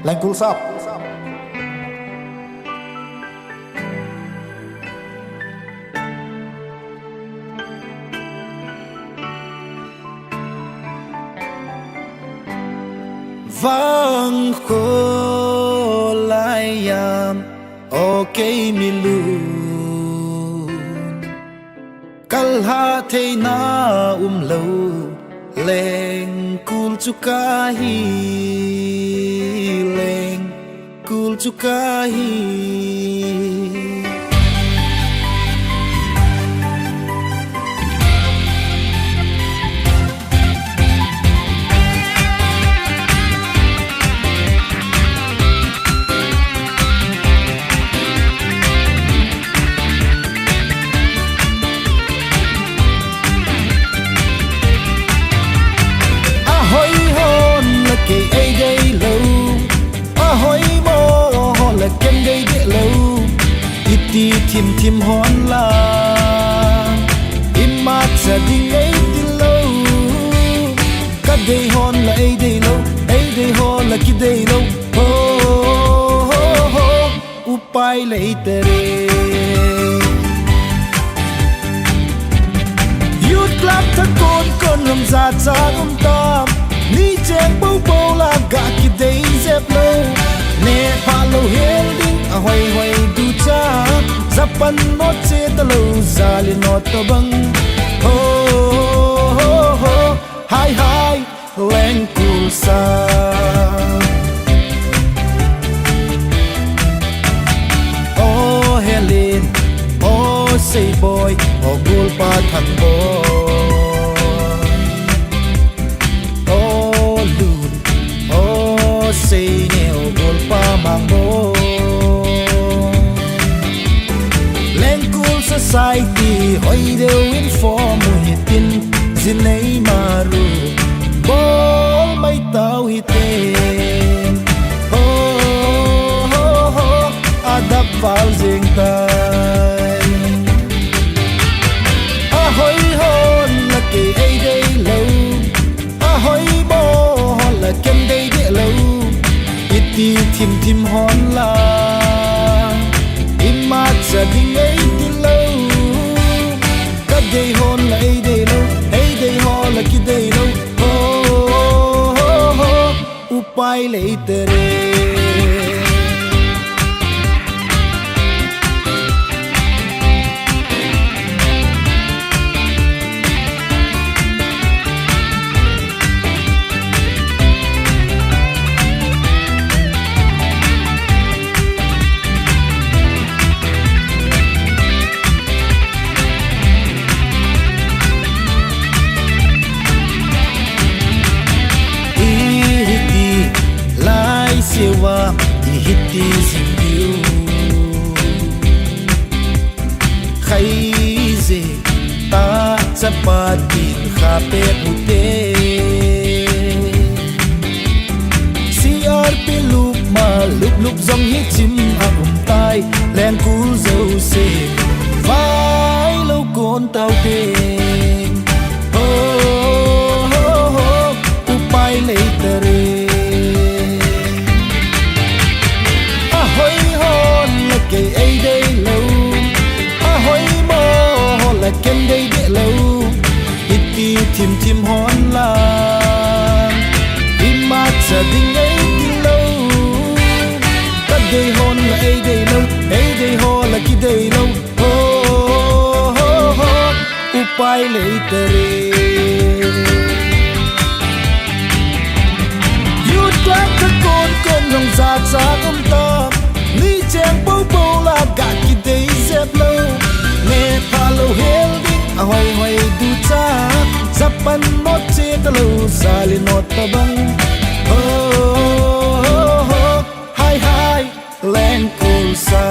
Lành cool shop. Vang khô lại yam ok mi lu kal ha thei na lâu leng kul chuka hi leng kul chuka hi kể ai đây lâu hỏi mò họ là kem đây địa lâu ít đi thìm hòn la im mát giờ đi ấy đi lâu các đây hòn là ai đây họ là kia đây lâu upai lấy tere youth club thắc con rầm rà cha tam ni cheng bâu la gà ki day dep lâu nè pha lâu hel ding a hoi du cha zapan not che ta lâu zali not ta bang ho hi leng cool sa oh Helen oh say boy oh cool pa thằng boy say neo gol pa mango Leng cool society hoi deu inform hitin zinei maru bol mai tau hiten adap val jeng tai a hoi hon la ke ai dei lâu a hoi bo la kem dei de lâu đi thìm hòn la im mát giờ đi ấy đi lâu các đây hòn là ai đây họ là kia đây lâu upai lấy tere sewa di hiti sindiu khaize ta chapatin khape ute CRP lup zong hi chim tai len cool dâu se vai lâu con tao te upai lấy tere kể ai đây lâu a hoi mò họ là kem đây địa lâu ít đi thìm hòn la im mát giờ đi ấy đi lâu các đây hòn là ai đây họ là kia đây lâu upai lấy tere youth club thắc con rong rà cha tam ni cheng bâu la gà ki day dep lâu nè pha lâu hel ding a hoi du cha zapan not che ta lâu zali not ta bang hi leng cool sa